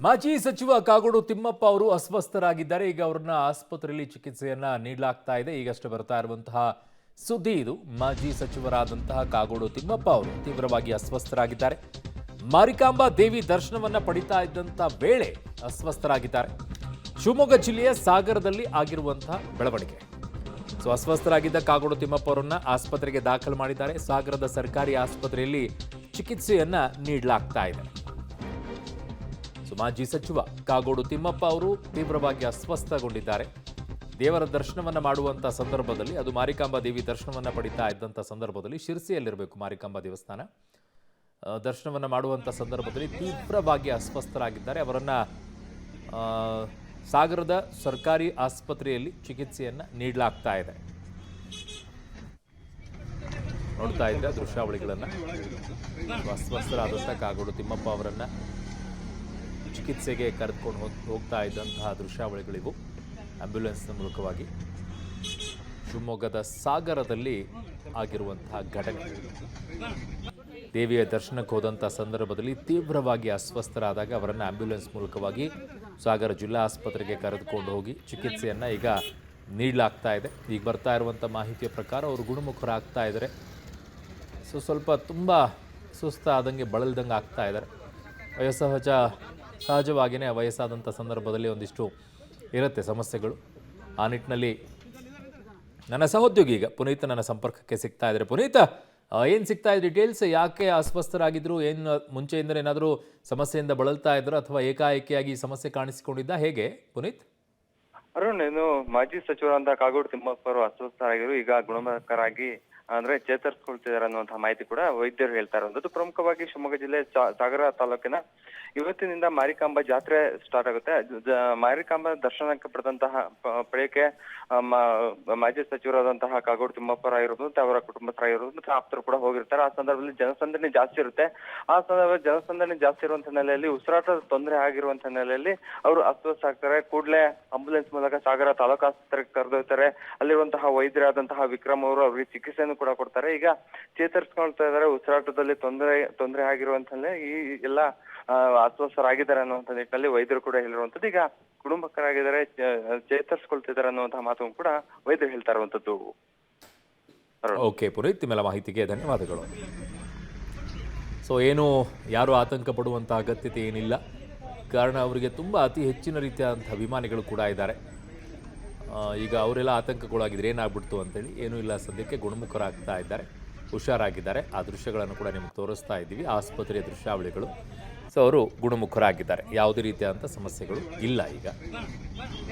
ಮಾಜಿ ಸಚಿವ ಕಾಗೋಡು ತಿಮ್ಮಪ್ಪ ಅವರು ಅಸ್ವಸ್ಥರಾಗಿದ್ದಾರೆ. ಈಗ ಅವರನ್ನ ಆಸ್ಪತ್ರೆಯಲ್ಲಿ ಚಿಕಿತ್ಸೆಯನ್ನ ನೀಡಲಾಗ್ತಾ ಇದೆ. ಈಗಷ್ಟೇ ಬರ್ತಾ ಇರುವಂತಹ ಸುದ್ದಿ ಇದು. ಮಾಜಿ ಸಚಿವರಾದಂತಹ ಕಾಗೋಡು ತಿಮ್ಮಪ್ಪ ಅವರು ತೀವ್ರವಾಗಿ ಅಸ್ವಸ್ಥರಾಗಿದ್ದಾರೆ. ಮಾರಿಕಾಂಬಾ ದೇವಿ ದರ್ಶನವನ್ನ ಪಡಿತಾ ಇದ್ದಂತ ವೇಳೆ ಅಸ್ವಸ್ಥರಾಗಿದ್ದಾರೆ. ಶಿವಮೊಗ್ಗ ಜಿಲ್ಲೆಯ ಸಾಗರದಲ್ಲಿ ಆಗಿರುವಂತಹ ಬೆಳವಣಿಗೆ. ಅಸ್ವಸ್ಥರಾಗಿದ್ದ ಕಾಗೋಡು ತಿಮ್ಮಪ್ಪ ಅವರನ್ನ ಆಸ್ಪತ್ರೆಗೆ ದಾಖಲು ಮಾಡಿದ್ದಾರೆ. ಸಾಗರದ ಸರ್ಕಾರಿ ಆಸ್ಪತ್ರೆಯಲ್ಲಿ ಚಿಕಿತ್ಸೆಯನ್ನ ನೀಡಲಾಗ್ತಾ ಇದೆ. ಮಾಜಿ ಸಚಿವ ಕಾಗೋಡು ತಿಮ್ಮಪ್ಪ ಅವರು ತೀವ್ರವಾಗಿ ಅಸ್ವಸ್ಥಗೊಂಡಿದ್ದಾರೆ. ದೇವರ ದರ್ಶನವನ್ನ ಮಾಡುವಂತ ಸಂದರ್ಭದಲ್ಲಿ, ಅದು ಮಾರಿಕಾಂಬಾ ದೇವಿ ದರ್ಶನವನ್ನ ಪಡಿತಾ ಇದ್ದಂಥ ಸಂದರ್ಭದಲ್ಲಿ, ಶಿರಸಿಯಲ್ಲಿರಬೇಕು ಮಾರಿಕಾಂಬಾ ದೇವಸ್ಥಾನ, ದರ್ಶನವನ್ನ ಮಾಡುವಂಥ ಸಂದರ್ಭದಲ್ಲಿ ತೀವ್ರವಾಗಿ ಅಸ್ವಸ್ಥರಾಗಿದ್ದಾರೆ. ಅವರನ್ನ ಸಾಗರದ ಸರ್ಕಾರಿ ಆಸ್ಪತ್ರೆಯಲ್ಲಿ ಚಿಕಿತ್ಸೆಯನ್ನ ನೀಡಲಾಗ್ತಾ ಇದೆ. ನೋಡ್ತಾ ಇದ್ದ ದೃಶ್ಯಾವಳಿಗಳನ್ನ, ಅಸ್ವಸ್ಥರಾದಂಥ ಕಾಗೋಡು ತಿಮ್ಮಪ್ಪ ಅವರನ್ನ ಚಿಕಿತ್ಸೆಗೆ ಕರೆದುಕೊಂಡು ಹೋಗ್ತಾ ಇದ್ದಂತಹ ದೃಶ್ಯಾವಳಿಗಳಿವು. ಆಂಬ್ಯುಲೆನ್ಸ್ನ ಮೂಲಕವಾಗಿ ಶಿವಮೊಗ್ಗದ ಸಾಗರದಲ್ಲಿ ಆಗಿರುವಂತಹ ಘಟನೆ. ದೇವಿಯ ದರ್ಶನಕ್ಕೆ ಹೋದಂಥ ಸಂದರ್ಭದಲ್ಲಿ ತೀವ್ರವಾಗಿ ಅಸ್ವಸ್ಥರಾದಾಗ ಅವರನ್ನು ಆಂಬ್ಯುಲೆನ್ಸ್ ಮೂಲಕವಾಗಿ ಸಾಗರ ಜಿಲ್ಲಾ ಆಸ್ಪತ್ರೆಗೆ ಕರೆದುಕೊಂಡು ಹೋಗಿ ಚಿಕಿತ್ಸೆಯನ್ನು ಈಗ ನೀಡಲಾಗ್ತಾ ಇದೆ. ಈಗ ಬರ್ತಾ ಇರುವಂಥ ಮಾಹಿತಿಯ ಪ್ರಕಾರ ಅವರು ಗುಣಮುಖರಾಗ್ತಾ ಇದ್ದಾರೆ. ಸ್ವಲ್ಪ ತುಂಬ ಸುಸ್ತಾದಂಗೆ ಬಳಲ್ದಂಗೆ ಆಗ್ತಾ ಇದ್ದಾರೆ. ಸಹಜವಾಗಿಯೇ ವಯಸ್ಸಾದಂಥ ಸಂದರ್ಭದಲ್ಲಿ ಒಂದಿಷ್ಟು ಇರುತ್ತೆ ಸಮಸ್ಯೆಗಳು. ಆ ನಿಟ್ಟಿನಲ್ಲಿ ನನ್ನ ಸಹೋದ್ಯೋಗಿ ಈಗ ಪುನೀತ್ ನನ್ನ ಸಂಪರ್ಕಕ್ಕೆ ಸಿಗ್ತಾ ಇದ್ದಾರೆ. ಪುನೀತ್, ಏನು ಸಿಗ್ತಾ ಇದೆ ಡೀಟೇಲ್ಸ್? ಯಾಕೆ ಅಸ್ವಸ್ಥರಾಗಿದ್ರು? ಏನು ಮುಂಚೆಯಿಂದ ಏನಾದರೂ ಸಮಸ್ಯೆಯಿಂದ ಬಳಲ್ತಾ ಇದ್ರು ಅಥವಾ ಏಕಾಏಕಿಯಾಗಿ ಸಮಸ್ಯೆ ಕಾಣಿಸಿಕೊಂಡಿದ್ದ? ಹೇಗೆ ಪುನೀತ್? ಅರುಣ್, ಮಾಜಿ ಸಚಿವರಾದ ಕಾಗೋಡು ತಿಮ್ಮಪ್ಪ ಅವರು ಅಸ್ವಸ್ಥರಾಗಿರು, ಈಗ ಗುಣಮುಖರಾಗಿ ಅಂದ್ರೆ ಚೇತರಿಸಿಕೊಳ್ತಿದ್ದಾರೆ ಅನ್ನುವಂತಹ ಮಾಹಿತಿ ಕೂಡ ವೈದ್ಯರು ಹೇಳ್ತಾ ಇರುವಂತದ್ದು. ಪ್ರಮುಖವಾಗಿ ಶಿವಮೊಗ್ಗ ಜಿಲ್ಲೆ ಸಾಗರ ತಾಲೂಕಿನ ಇವತ್ತಿನಿಂದ ಮಾರಿಕಾಂಬಾ ಜಾತ್ರೆ ಸ್ಟಾರ್ಟ್ ಆಗುತ್ತೆ. ಮಾರಿಕಾಂಬಾ ದರ್ಶನಕ್ಕೆ ಪಡೆಯಕ್ಕೆ ಮಾಜಿ ಸಚಿವರಾದಂತಹ ಕಾಗೋಡು ತಿಮ್ಮಪ್ಪರಾಗಿರೋದು ಮತ್ತೆ ಅವರ ಕುಟುಂಬಸ್ಥರಾಗಿರೋದು ಮತ್ತೆ ಆಪ್ತರು ಕೂಡ ಹೋಗಿರ್ತಾರೆ. ಆ ಸಂದರ್ಭದಲ್ಲಿ ಜನಸಂದಣಿ ಜಾಸ್ತಿ ಇರುತ್ತೆ. ಆ ಸಂದರ್ಭದಲ್ಲಿ ಜನಸಂದಣಿ ಜಾಸ್ತಿ ಇರುವಂತಹ ನೆಲೆಯಲ್ಲಿ, ಉಸಿರಾಟದ ತೊಂದರೆ ಆಗಿರುವಂತಹ ನೆಲೆಯಲ್ಲಿ ಅವರು ಅಸ್ವಸ್ಥ ಆಗ್ತಾರೆ. ಕೂಡಲೇ ಆಂಬುಲೆನ್ಸ್ ಮೂಲಕ ಸಾಗರ ತಾಲೂಕು ಆಸ್ಪತ್ರೆಗೆ ಕರೆದೊಯ್ತಾರೆ. ಅಲ್ಲಿರುವಂತಹ ವೈದ್ಯರಾದಂತಹ ವಿಕ್ರಮ್ ಅವರು ಅವರಿಗೆ ಚಿಕಿತ್ಸೆಯನ್ನು ಕೂಡ ಕೊಡ್ತಾರೆ. ಈಗ ಚೇತರಿಸ್ಕೊಳ್ತಾ ಇದ್ದಾರೆ. ಉಸಿರಾಟದಲ್ಲಿ ತೊಂದರೆ ಆಗಿರುವಂತಲ್ಲೇ ಈ ಎಲ್ಲ ಅಸ್ವಸ್ಥರಾಗಿದ್ದಾರೆ ಅನ್ನುವಂಥ ನಿಟ್ಟಿನಲ್ಲಿ ವೈದ್ಯರು ಕೂಡ ಹೇಳಿರುವಂತದ್ದು. ಈಗ ಗುಣಮುಖರಾಗಿದ್ದಾರೆ, ಚೇತರಿಸ್ಕೊಳ್ತಿದ್ದಾರೆ ಅನ್ನುವಂತಹ ಮಾತು ಕೂಡ ವೈದ್ಯರು ಹೇಳ್ತಾ ಇರುವಂತದ್ದು. ಓಕೆ ಪುನೀತ್, ನಿಮ್ಮೆಲ್ಲ ಮಾಹಿತಿಗೆ ಧನ್ಯವಾದಗಳು. ಏನು ಯಾರು ಆತಂಕ ಪಡುವಂಥ ಅಗತ್ಯತೆ ಏನಿಲ್ಲ. ಕಾರಣ ಅವರಿಗೆ ತುಂಬ ಅತಿ ಹೆಚ್ಚಿನ ರೀತಿಯಾದಂಥ ಅಭಿಮಾನಿಗಳು ಕೂಡ ಇದ್ದಾರೆ. ಈಗ ಅವರೆಲ್ಲ ಆತಂಕಗೊಳಾಗಿದ್ರೆ ಏನಾಗ್ಬಿಡ್ತು ಅಂತೇಳಿ ಏನೂ ಇಲ್ಲ. ಸದ್ಯಕ್ಕೆ ಗುಣಮುಖರಾಗ್ತಾ ಇದ್ದಾರೆ, ಹುಷಾರಾಗಿದ್ದಾರೆ. ಆ ದೃಶ್ಯಗಳನ್ನು ಕೂಡ ನಿಮಗೆ ತೋರಿಸ್ತಾ ಇದ್ದೀವಿ, ಆಸ್ಪತ್ರೆಯ ದೃಶ್ಯಾವಳಿಗಳು. ಅವರು ಗುಣಮುಖರಾಗಿದ್ದಾರೆ. ಯಾವುದೇ ರೀತಿಯಾದಂಥ ಸಮಸ್ಯೆಗಳು ಇಲ್ಲ ಈಗ.